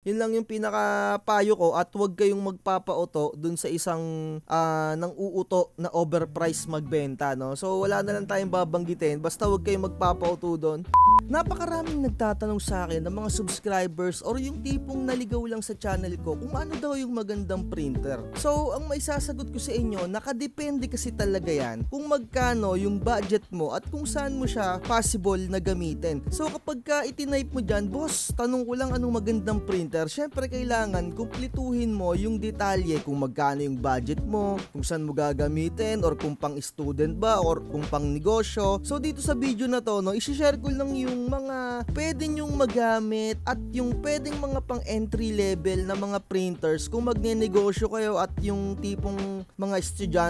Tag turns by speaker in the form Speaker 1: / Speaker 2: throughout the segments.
Speaker 1: Yun lang yung pinakapayo ko at huwag kayong magpapauto dun sa isang nang uuto na overprice magbenta, no? So wala na lang tayong babanggitin, basta huwag kayong magpapauto doon. Napakaraming nagtatanong sa akin ng mga subscribers or yung tipong naligaw lang sa channel ko kung ano daw yung magandang printer. So ang may sasagot ko sa inyo, nakadepende kasi talaga yan kung magkano yung budget mo at kung saan mo siya possible na gamitin. So kapag ka itinipe mo dyan, boss, tanong ko lang anong magandang printer, syempre kailangan kumpletuhin mo yung detalye kung magkano yung budget mo, kung saan mo gagamitin, or kung pang student ba or kung pang negosyo. So dito sa video na to, no, i-share ko lang yung mga pwede nyong magamit at yung pwedeng mga pang entry level na mga printers kung magne-negosyo kayo at yung tipong mga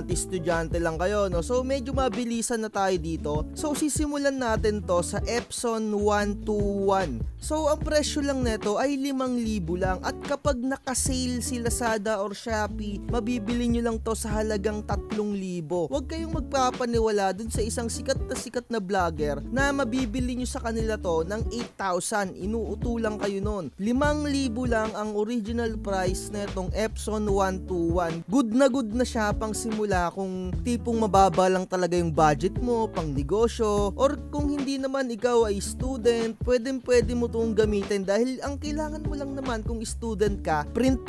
Speaker 1: estudyante lang kayo, no. So medyo mabilisan na tayo dito. So sisimulan natin to sa Epson 121. So ang presyo lang nito ay 5,000 lang at kapag naka-sale si Lazada or Shopee, mabibili nyo lang to sa halagang 3,000. Huwag kayong magpapaniwala dun sa isang sikat na vlogger na mabibili nyo sa kanila to ng 8,000. Inuuto lang kayo nun. 5,000 lang ang original price netong Epson 121. Good na siya pang simula kung tipong mababa lang talaga yung budget mo, pang negosyo, or kung hindi naman ikaw ay student, pwede mo itong gamitin dahil ang kailangan mo lang naman kung student ka, print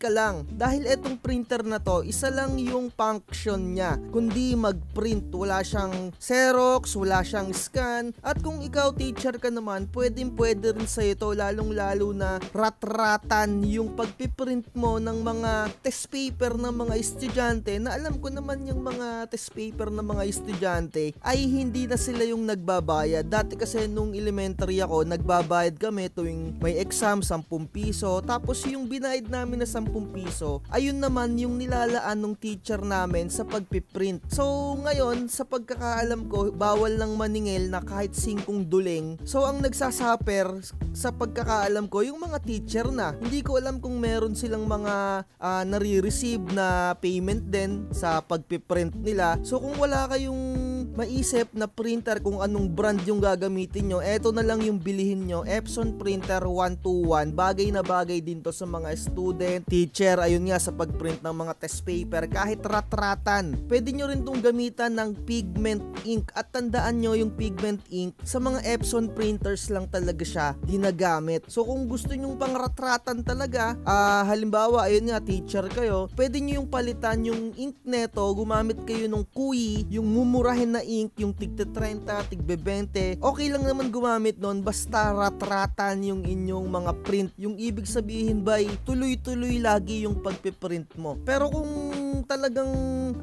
Speaker 1: ka lang. Dahil etong printer na to, isa lang yung function niya, kundi mag-print. Wala siyang Xerox, wala siyang scan, at kung ikaw teacher ka naman, pwede rin sa ito, lalong-lalo na rat-ratan yung pagpiprint mo ng mga test paper ng mga estudyante, na alam ko naman yung mga test paper ng mga estudyante ay hindi na sila yung nagbabayad. Dati kasi nung elementary ako, nagbabayad kami tuwing may exam, 10 piso, tapos yung binayad namin na 10 piso, ayun naman yung nilalaan ng teacher namin sa pagpiprint. So ngayon, sa pagkakaalam ko, bawal lang maningil na kahit 5 duling. So ang nagsasaper sa pagkakaalam ko, yung mga teacher na. Hindi ko alam kung meron silang mga nare-receive na payment din sa pagpiprint nila. So kung wala kayong maisip na printer kung anong brand yung gagamitin nyo, eto na lang yung bilihin nyo, Epson Printer 121. Bagay na bagay din to sa mga student, teacher, ayun nga, sa pagprint ng mga test paper, kahit rat-ratan. Pwede nyo rin tong gamitan ng pigment ink, at tandaan nyo yung pigment ink, sa mga Epson printers lang talaga siya ginagamit. So kung gusto nyo pang rat-ratan talaga, halimbawa, ayun nga, teacher kayo, pwede nyo yung palitan yung ink neto, gumamit kayo ng Kui, yung mumurahin na ink, yung tigte 30, tigbe 20, okay lang naman gumamit nun, basta rat-ratan yung inyong mga print. Yung ibig sabihin ba, tuloy-tuloy lagi yung pagpiprint mo. Pero kung talagang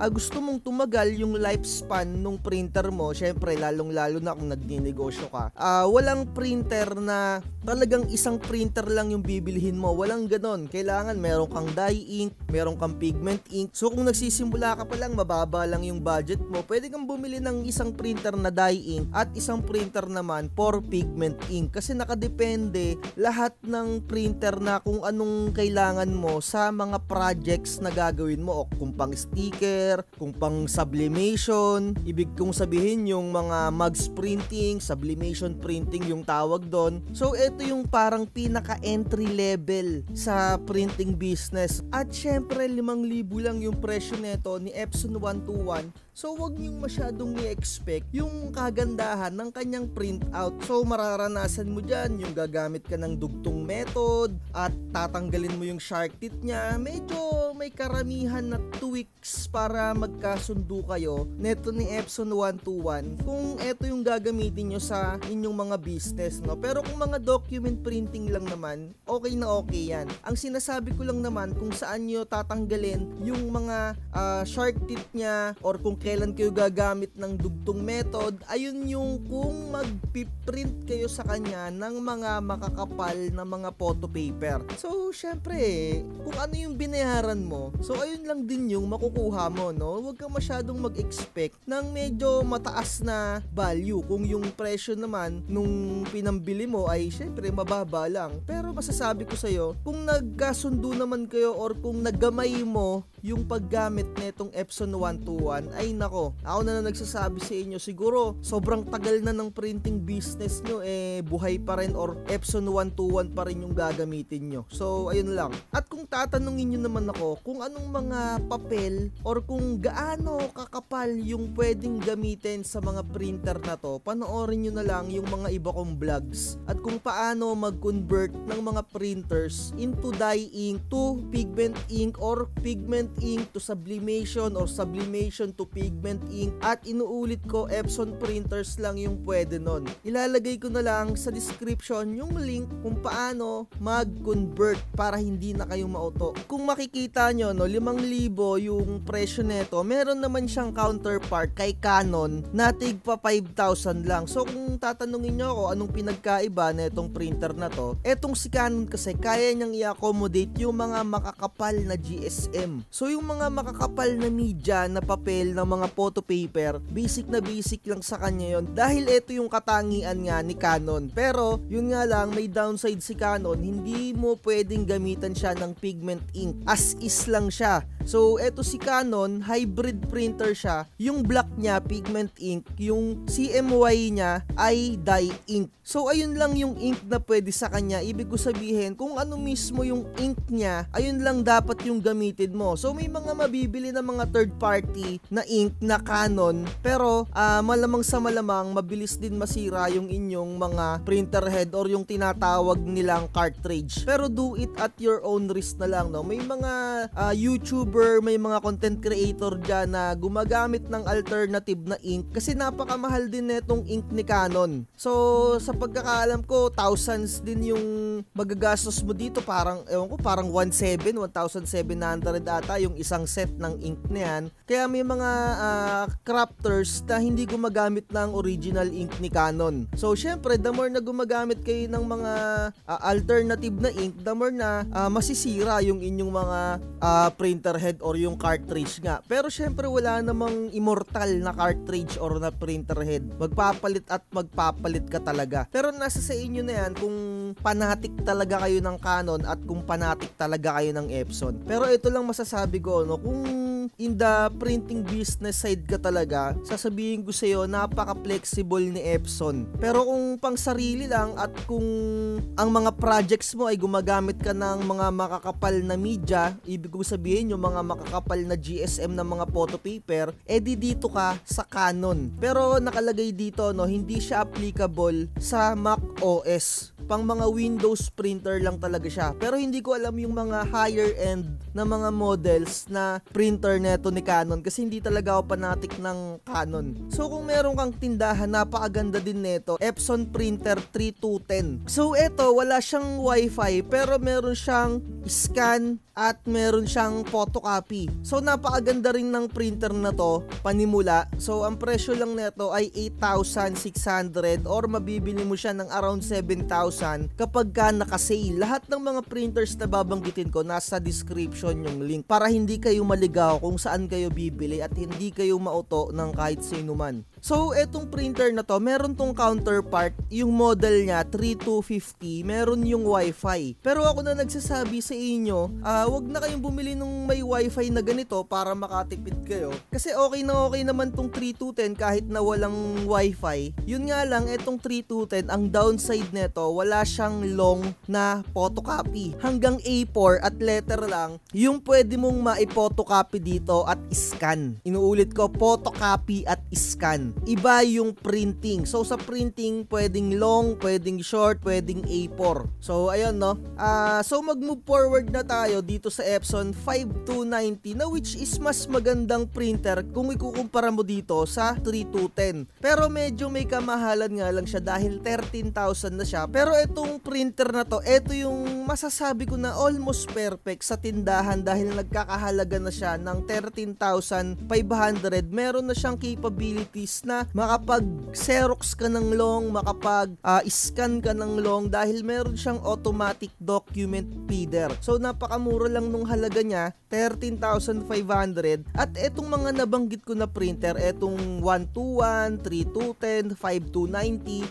Speaker 1: gusto mong tumagal yung lifespan nung printer mo, syempre lalong-lalo na kung nagninegosyo ka, walang printer na talagang isang printer lang yung bibilihin mo. Walang ganon. Kailangan meron kang dye ink, meron kang pigment ink. So kung nagsisimula ka pa lang, mababa lang yung budget mo, pwede kang bumili ng isang printer na dye ink at isang printer naman for pigment ink, kasi nakadepende lahat ng printer na kung anong kailangan mo sa mga projects na gagawin mo, o kung pang sticker, kung pang sublimation, ibig kong sabihin yung mga mugs printing, sublimation printing yung tawag doon. So ito yung parang pinaka entry level sa printing business, at syempre 5,000 lang yung presyo nito ni Epson 121. So wag niyong masyadong i-expect yung kagandahan ng kanyang printout. So mararanasan mo dyan yung gagamit ka ng dugtong method at tatanggalin mo yung shark teeth niya. Medyo may karamihan na tweaks para magkasundo kayo neto ni Epson 121 kung eto yung gagamitin nyo sa inyong mga business, no? Pero kung mga document printing lang naman, okay na okay yan. Ang sinasabi ko lang naman kung saan nyo tatanggalin yung mga shark teeth niya, or kung kailan kayo gagamit ng dugtong method, ayun yung kung magpiprint kayo sa kanya ng mga makakapal na mga photo paper. So syempre, kung ano yung binayaran mo, so ayun lang din yung makukuha mo, no? Huwag kang masyadong mag-expect ng medyo mataas na value kung yung presyo naman nung pinambili mo ay syempre mababa lang. Pero masasabi ko sa'yo, kung nagkasundo naman kayo or kung naggamay mo yung paggamit netong Epson 121, ay nako, ako na nagsasabi sa inyo, siguro sobrang tagal na ng printing business nyo, buhay pa rin or Epson 121 pa rin yung gagamitin nyo. So ayun lang. At kung tatanungin nyo naman ako kung anong mga papel or kung gaano kakapal yung pwedeng gamitin sa mga printer na to, panoorin nyo na lang yung mga iba kong vlogs at kung paano mag-convert ng mga printers into dye ink to pigment ink or pigment ink to sublimation or sublimation to pigment ink. At inuulit ko, Epson printers lang yung pwede nun. Ilalagay ko na lang sa description yung link kung paano mag-convert para hindi na kayo mauto. Kung makikita nyo, no, 5,000 yung presyo neto, meron naman siyang counterpart kay Canon na tigpa 5,000 lang. So kung tatanungin nyo ako anong pinagkaiba netong printer na to, etong si Canon kasi kaya niyang i-accommodate yung mga makakapal na GSM. So yung mga makakapal na media na papel ng mga photo paper, basic na basic lang sa kanya yon dahil ito yung katangian nga ni Canon. Pero yun nga lang, may downside si Canon, hindi mo pwedeng gamitan siya ng pigment ink, as is lang siya. So eto si Canon, hybrid printer siya, yung black niya pigment ink, yung CMY niya ay dye ink. So ayun lang yung ink na pwede sa kanya. Ibig ko sabihin, kung ano mismo yung ink niya, ayun lang dapat yung gamitin mo. So may mga mabibili na mga third party na ink na Canon, pero malamang sa malamang mabilis din masira yung inyong mga printer head or yung tinatawag nilang cartridge. Pero do it at your own risk na lang, no? May mga YouTuber, may mga content creator dyan na gumagamit ng alternative na ink kasi napakamahal din netong ink ni Canon. So sa pagkakaalam ko, thousands din yung magagastos mo dito, parang ewan ko, parang 1,700 ata yung isang set ng ink na yan. Kaya may mga crafters na hindi gumagamit ng original ink ni Canon. So syempre, the more na gumagamit kayo ng mga alternative na ink, the more na masisira yung inyong mga printer head or yung cartridge nga. Pero syempre wala namang immortal na cartridge or na printer head. Magpapalit at magpapalit ka talaga. Pero nasa sa inyo na yan kung panatik talaga kayo ng Canon at kung panatik talaga kayo ng Epson. Pero ito lang masasabi ko, no, kung in the printing business side ka talaga, sasabihin ko sa'yo, napaka-flexible ni Epson. Pero kung pang sarili lang at kung ang mga projects mo ay gumagamit ka ng mga makakapal na media, ibig ko sabihin yung mga makakapal na GSM na mga photo paper, edi dito ka sa Canon. Pero nakalagay dito, no, hindi siya applicable sa Mac OS. Pang mga Windows printer lang talaga siya. Pero hindi ko alam yung mga higher end na mga models na printer neto ni Canon kasi hindi talaga ako fanatic ng Canon. So kung meron kang tindahan, napakaganda din neto, Epson Printer 3210. So eto, wala siyang Wi-Fi pero meron siyang scan at meron siyang photocopy. So napakaganda rin ng printer na to, panimula. So ang presyo lang neto ay 8,600 or mabibili mo siya ng around 7,000 kapag ka naka-sale. Lahat ng mga printers na babanggitin ko nasa description yung link para hindi kayo maligaw kung saan kayo bibili at hindi kayo mauto ng kahit sino man. So etong printer na to, meron tong counterpart, yung model niya 3250, meron yung Wi-Fi. Pero ako na nagsasabi sa inyo, wag na kayong bumili nung may Wi-Fi na ganito para makatipid kayo. Kasi okay naman tong 3210 kahit na walang Wi-Fi. Yun nga lang, etong 3210, ang downside nito, wala siyang long na photocopy. Hanggang A4 at letter lang, yung pwede mong ma-photocopy dito at scan. Inuulit ko, photocopy at scan. Iba yung printing. So sa printing, pwedeng long, pwedeng short, pwedeng A4. So ayun, no. So mag-move forward na tayo dito sa Epson 5290 na which is mas magandang printer kung ikukumpara mo dito sa 3210. Pero medyo may kamahalan nga lang siya dahil 13,000 na siya. Pero itong printer na to, ito yung masasabi ko na almost perfect sa tindahan dahil nagkakahalaga na siya ng 13,500. Meron na siyang capabilities just na makapag-xerox ka ng long, makapag-scan ka ng long dahil meron siyang automatic document feeder. So napakamura lang nung halaga niya, 13,500. At etong mga nabanggit ko na printer, etong 121, 3210, 5290,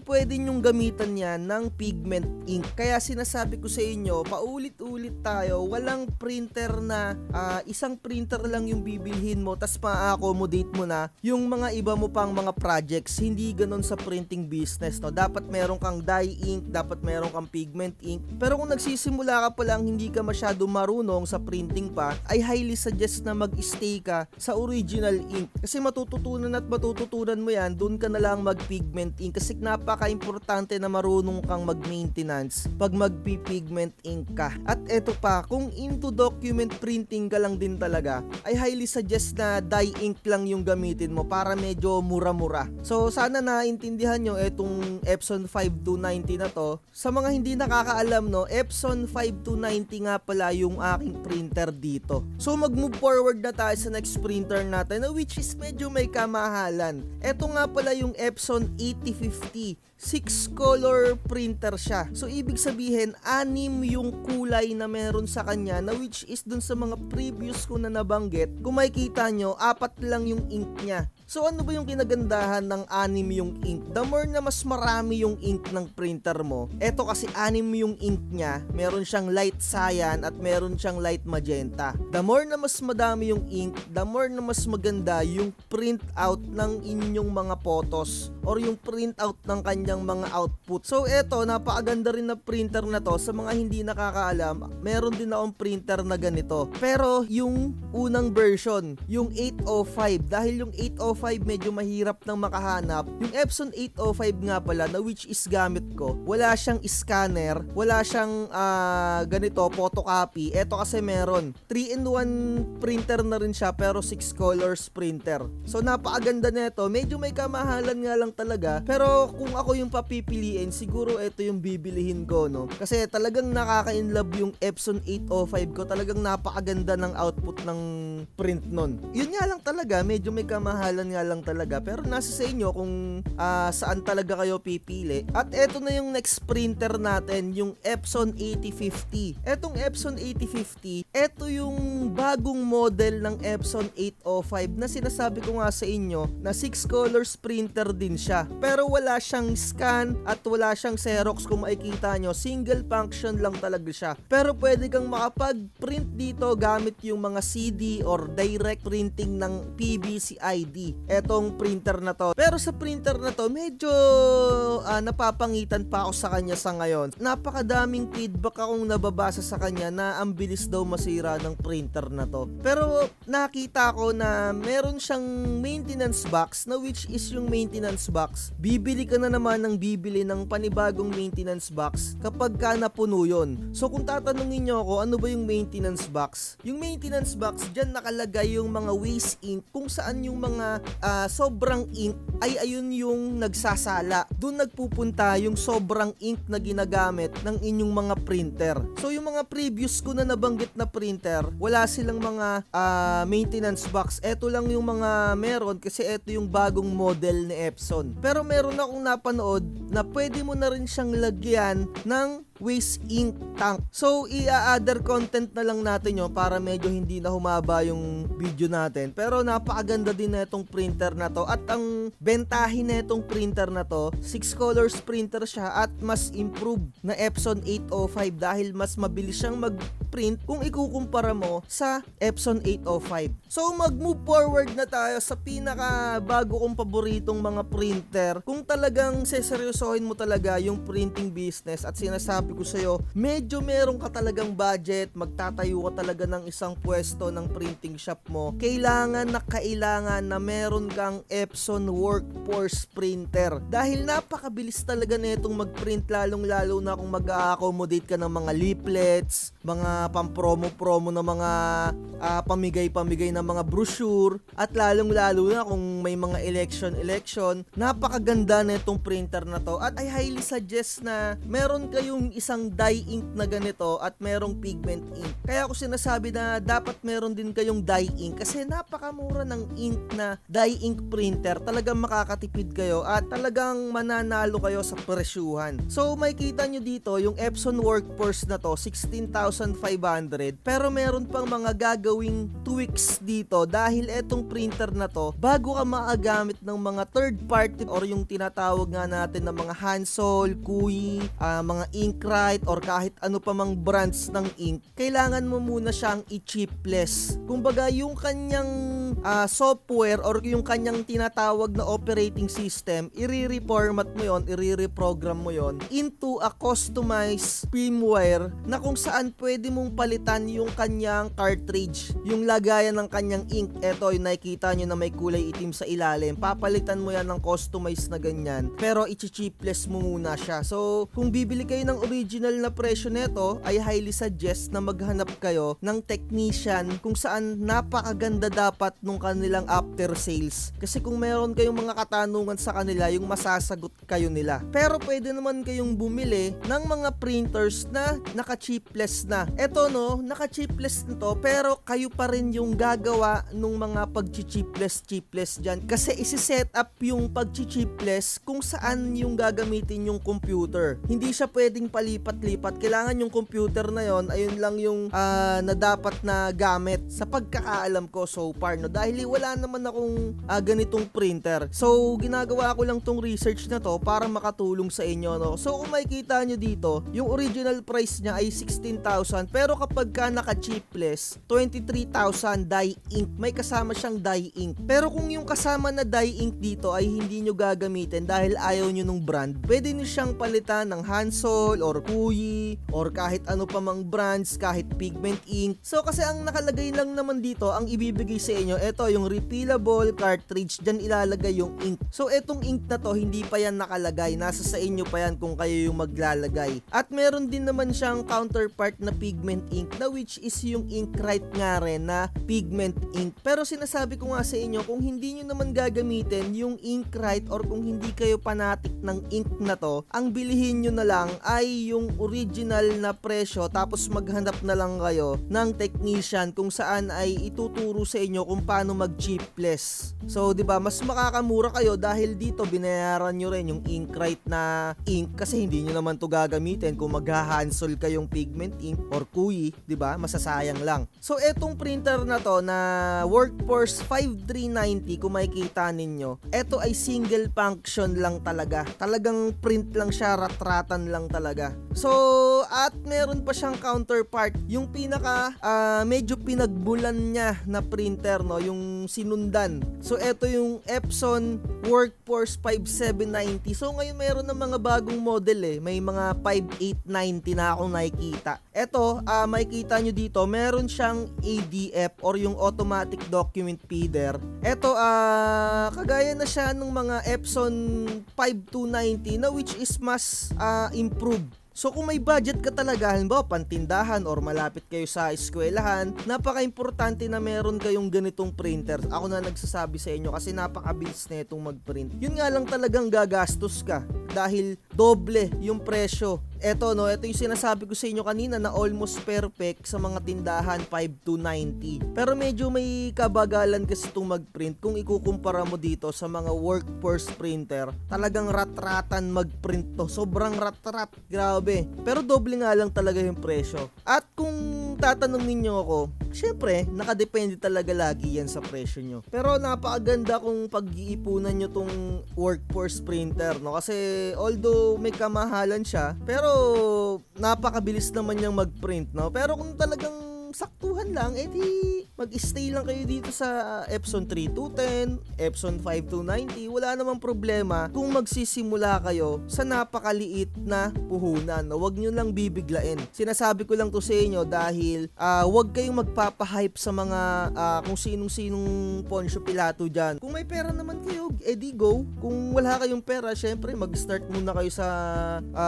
Speaker 1: pwede nyong gamitan yan ng pigment ink. Kaya sinasabi ko sa inyo, paulit-ulit tayo, walang printer na isang printer lang yung bibilhin mo tas ma-accommodate mo na yung mga iba mo pang mga projects. Hindi ganon sa printing business, no? Dapat meron kang dye ink, dapat meron kang pigment ink. Pero kung nagsisimula ka pa lang, hindi ka masyado marunong sa printing pa, ay highly suggest na mag-stay ka sa original ink. Kasi matututunan mo yan, dun ka na lang mag-pigment ink. Kasi napaka-importante na marunong kang mag-maintenance pag mag-pigment ink ka. At eto pa, kung into document printing ka lang din talaga, ay highly suggest na dye ink lang yung gamitin mo para medyo mura-mura. So sana naintindihan nyo etong Epson 5290 na to. Sa mga hindi nakakaalam, no, Epson 5290 nga pala yung aking printer dito. So mag-move forward na tayo sa next printer natin, which is medyo may kamahalan. Eto nga pala yung Epson 8050. 6 color printer siya. So ibig sabihin 6 yung kulay na meron sa kanya, na which is dun sa mga previous ko na nabanggit, kung makikita nyo, 4 lang yung ink niya. So ano ba yung kinagandahan ng 6 yung ink? The more na mas marami yung ink ng printer mo, eto kasi 6 yung ink niya, meron siyang light cyan at meron siyang light magenta. The more na mas madami yung ink, the more na mas maganda yung print out ng inyong mga photos or yung print out ng kanyang mga output. So eto, napakaganda rin na printer na to. Sa mga hindi nakakaalam, meron din akong printer na ganito. Pero yung unang version, yung 805, dahil yung 805 medyo mahirap nang makahanap. Yung Epson 805 nga pala, na which is gamit ko, wala siyang scanner, wala siyang ganito, photocopy. Eto kasi meron 3-in-1 printer na rin siya, pero 6 colors printer. So napakaganda nito. Medyo may kamahalan nga lang talaga, pero kung ako yung papipiliin, siguro ito yung bibilihin ko, no? Kasi talagang nakaka-inlove yung Epson 805 ko. Talagang napakaganda ng output ng print nun. Yun nga lang talaga, medyo may kamahalan nga lang talaga, pero nasa sa inyo kung saan talaga kayo pipili. At eto na yung next printer natin, yung Epson 8050. Etong Epson 8050, eto yung bagong model ng Epson 805 na sinasabi ko nga sa inyo na 6 colors printer din siya. Pero wala siyang scan at wala siyang Xerox. Kung makikita nyo, single function lang talaga siya. Pero pwede kang makapag-print dito gamit yung mga CD or direct printing ng PVC ID. Etong printer na to. Pero sa printer na to, medyo napapangitan pa ako sa kanya sa ngayon. Napakadaming feedback akong nababasa sa kanya na ang bilis daw masira ng printer na to. Pero nakita ko na meron siyang maintenance box, na which is yung maintenance box, bibili ka na naman ng bibili ng panibagong maintenance box kapag ka napuno yun. So kung tatanungin nyo ako, ano ba yung maintenance box? Yung maintenance box, dyan nakalagay yung mga waste ink, kung saan yung mga sobrang ink ay ayun yung nagsasala. Doon nagpupunta yung sobrang ink na ginagamit ng inyong mga printer. So yung mga previous ko na nabanggit na printer, wala silang mga maintenance box. Eto lang yung mga meron, kasi eto yung bagong model ni Epson. Pero meron akong napanood na pwede mo na rin siyang lagyan ng waste ink tank. So i-other content na lang natin yun para medyo hindi na humaba yung video natin. Pero napakaganda din na itong printer na to. At ang bentahin na itong printer na to, 6 colors printer siya at mas improved na Epson 805 dahil mas mabilis siyang mag-print kung ikukumpara mo sa Epson 805. So mag-move forward na tayo sa pinaka bago kong paboritong mga printer. Kung talagang seseryosohin mo talaga yung printing business at sinasabi ko sa'yo, medyo meron ka talagang budget, magtatayo ka talaga ng isang pwesto ng printing shop mo, kailangan na meron kang Epson Workforce printer. Dahil napakabilis talaga netong mag-print, lalong-lalo na kung mag-accommodate ka ng mga leaflets, mga pampromo-promo na mga pamigay-pamigay na mga brochure, at lalong-lalo na kung may mga election, napakaganda netong printer na to. At I highly suggest na meron kayong isang dye ink na ganito at merong pigment ink. Kaya ako sinasabi na dapat meron din kayong dye ink kasi napakamura ng ink na dye ink printer. Talagang makakatipid kayo at talagang mananalo kayo sa presyuhan. So makikita nyo dito yung Epson Workforce na to, 16,500, pero meron pang mga gagawing tweaks dito dahil etong printer na to, bago ka maagamit ng mga third party or yung tinatawag nga natin ng mga Hansol, Kui, mga Inkrite or kahit ano pa mang brands ng ink, kailangan mo muna siyang i-chipless. Kumbaga yung kanyang software or yung kanyang tinatawag na operating system, i-reformat mo yon, i-reprogram mo yon into a customized firmware na kung saan pwede mong palitan yung kanyang cartridge, yung lagayan ng kanyang ink. Eto yung nakikita nyo na may kulay itim sa ilalim, papalitan mo yan ng customized na ganyan, pero i-chipless mo muna siya. So kung bibili kayo ng original na presyo neto, ay highly suggest na maghanap kayo ng technician kung saan napakaganda dapat nung kanilang after sales. Kasi kung meron kayong mga katanungan sa kanila, yung masasagot kayo nila. Pero pwede naman kayong bumili ng mga printers na naka-chipless na. Eto no, naka-chipless na to, pero kayo pa rin yung gagawa nung mga pag-chipless dyan. Kasi isi-set up yung pag-chipless kung saan yung gagamitin yung computer. Hindi siya pwedeng palipat-lipat. Kailangan yung computer na yon, ayun lang yung na dapat na gamit sa pagkakaalam ko so far, no? Dahil wala naman akong ganitong printer. So ginagawa ko lang tong research na to para makatulong sa inyo, no? So kung makikita nyo dito, yung original price niya ay 16,000, pero kapag ka naka-chipless, 23,000 dye ink. May kasama siyang dye ink. Pero kung yung kasama na dye ink dito ay hindi nyo gagamitin dahil ayaw nyo nung brand, pwede nyo siyang palitan ng Hansol or Kui or kahit ano pa mang brands, kahit pigment ink. So kasi ang nakalagay lang naman dito, ang ibibigay sa inyo, ito yung refillable cartridge, dyan ilalagay yung ink. So etong ink na to, hindi pa yan nakalagay, nasa sa inyo pa yan kung kayo yung maglalagay. At meron din naman siyang counterpart na pigment ink, na which is yung Inkrite nga rin na pigment ink. Pero sinasabi ko nga sa inyo, kung hindi nyo naman gagamitin yung Inkrite or kung hindi kayo fanatic ng ink na to, ang bilihin nyo na lang ay yung original na presyo, tapos maghanap na lang kayo ng technician kung saan ay ituturo sa inyo kung paano mag-chipless. So 'di ba, mas makakamura kayo dahil dito binayaran nyo rin yung Inkrite na ink kasi hindi nyo naman to gagamitin kung maghahansol kayong pigment ink or Kui, 'di ba? Masasayang lang. So etong printer na to na Workforce 5390, kung makikita ninyo, eto ay single function lang talaga. Talagang print lang siya, ratratan lang talaga. So at meron pa siyang counterpart, yung pinaka medyo pinagbulan niya na printer, no, yung sinundan. So eto yung Epson Workforce 5790. So ngayon meron ng mga bagong model may mga 5890 na akong nakikita. Eto, makikita nyo dito, meron siyang ADF or yung automatic document feeder. Eto, kagaya na siya ng mga Epson 5290 na which is mas improved. So kung may budget ka talaga, halimbawa pantindahan or malapit kayo sa eskwelahan, napaka-importante na meron kayong ganitong printer. Ako na nagsasabi sa inyo kasi napakabilis na itong mag-print. Yun nga lang talagang gagastos ka dahil doble yung presyo. Eto no, ito yung sinasabi ko sa inyo kanina na almost perfect sa mga tindahan 5290. Pero medyo may kabagalan kasi itong mag-print kung ikukumpara mo dito sa mga Workforce printer. Talagang rat-ratan mag-print to. Sobrang rat-rat. Grabe. Pero doble nga lang talaga yung presyo. At kung tatanungin niyo ako, syempre, nakadepende talaga lagi yan sa presyo nyo. Pero napakaganda kung pag-iipunan nyo tong Workforce printer, no? Kasi although may kamahalan siya, pero napakabilis naman niyang mag-print, no? Pero kung talagang saktuhan lang, edi mag-stay lang kayo dito sa Epson 3210, Epson 5290, wala namang problema kung magsisimula kayo sa napakaliit na puhunan. No? Huwag nyo lang bibiglain. Sinasabi ko lang to sa inyo dahil huwag kayong magpapahype sa mga kung sinong-sinong Poncio Pilato dyan. Kung may pera naman kayo, edi go. Kung wala kayong pera, syempre mag-start muna kayo sa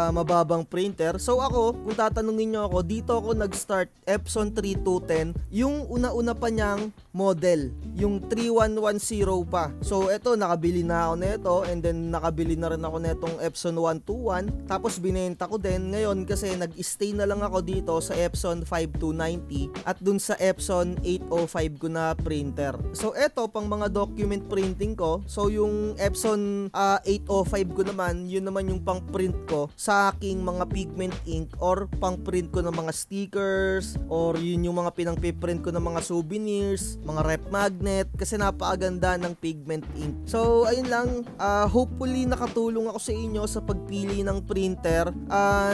Speaker 1: mababang printer. So ako, kung tatanungin nyo ako, dito ako nag-start Epson 3 P210, yung una-una pa niyang model, yung 3110 pa. So eto, nakabili na ako nito, and then nakabili na rin ako netong Epson 121, tapos binenta ko din ngayon kasi nag-stay na lang ako dito sa Epson 5290 at dun sa Epson 805 ko na printer. So eto, pang mga document printing ko. So yung Epson 805 ko naman, yun naman yung pang print ko sa aking mga pigment ink or pang print ko ng mga stickers, or yun yung mga pinang-piprint ko ng mga souvenirs, mga rep magnet, kasi napakaganda ng pigment ink. So ayun lang, hopefully nakatulong ako sa inyo sa pagpili ng printer.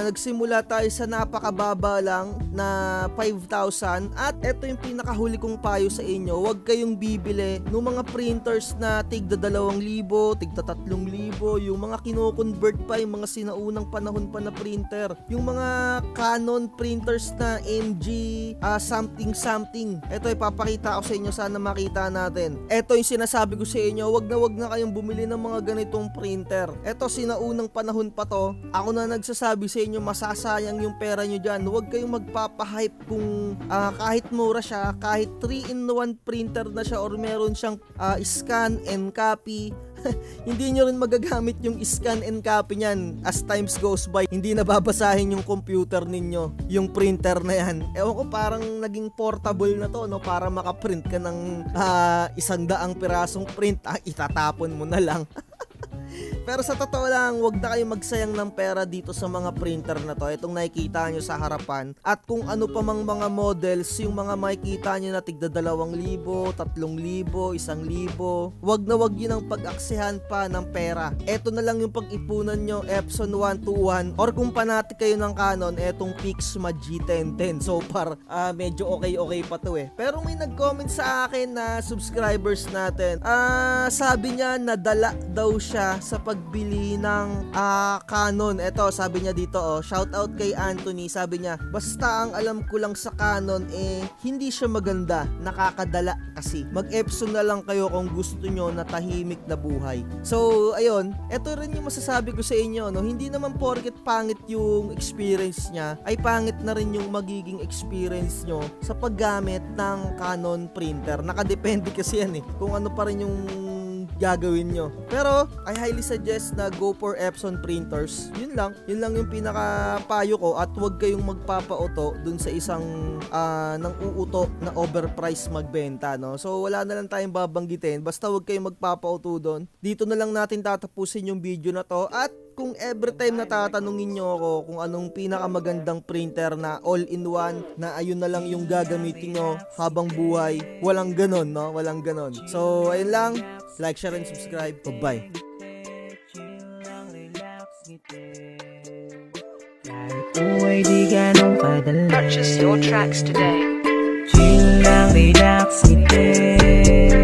Speaker 1: Nagsimula tayo sa napakababa lang na 5,000, at eto yung pinakahuli kong payo sa inyo, huwag kayong bibili ng mga printers na tigda 2,000, tigda 3,000, yung mga kino-convert pa, yung mga sinaunang panahon pa na printer, yung mga Canon printers na MG something. Ito ipapakita ko sa inyo, sana makita natin. Ito yung sinasabi ko sa inyo, wag na kayong bumili ng mga ganitong printer. Ito, sinaunang panahon pa to. Ako na nagsasabi sa inyo, masasayang yung pera nyo dyan. Huwag kayong magpapahype kung kahit mura siya, kahit 3-in-1 printer na siya, or meron siyang scan and copy. Hindi nyo rin magagamit yung scan and copy niyan as times goes by. Hindi nababasahin yung computer ninyo, yung printer na yan. Ewan ko, parang naging portable na to, no? Para makaprint ka ng 100 pirasong print, itatapon mo na lang. Pero sa totoo lang, wag na kayong magsayang ng pera dito sa mga printer na to. Itong nakikita nyo sa harapan. At kung ano pa mang mga models, yung mga makikita nyo na tigda 2,000, 3,000, 1,000, wag na wag yun ang pag-aksihan pa ng pera. Eto na lang yung pag-ipunan nyo, Epson 121, or kung panatik kayo ng Canon, etong Pixma G1010. So par, medyo okay pa to eh. Pero may nag-comment sa akin na subscribers natin. Sabi niya nadala daw siya sa pagbili ng Canon. Eto, sabi niya dito, shout out kay Anthony. Sabi niya, basta ang alam ko lang sa Canon hindi siya maganda, nakakadala kasi. Mag-Epson na lang kayo kung gusto nyo na tahimik na buhay. So ayun, eto rin yung masasabi ko sa inyo, no? Hindi naman porket pangit yung experience niya ay pangit na rin yung magiging experience nyo sa paggamit ng Canon printer. Nakadepende kasi yan kung ano pa rin yung gagawin nyo. Pero I highly suggest na go for Epson printers. Yun lang yung pinaka-payo ko, at huwag kayong magpapauto dun sa isang nang uuto na overpriced magbenta, no? So wala na lang tayong babanggitin, basta huwag kayong magpapauto dun. Dito na lang natin tatapusin yung video na to, at kung every time natatanungin nyo ako kung anong pinakamagandang printer na all-in-one, na ayun na lang yung gagamitin nyo habang buhay, walang ganon, no? Walang ganon. So ayun lang, like, share, and subscribe. Bye-bye.
Speaker 2: Purchase your tracks today. Chill lang, relax, ngiti.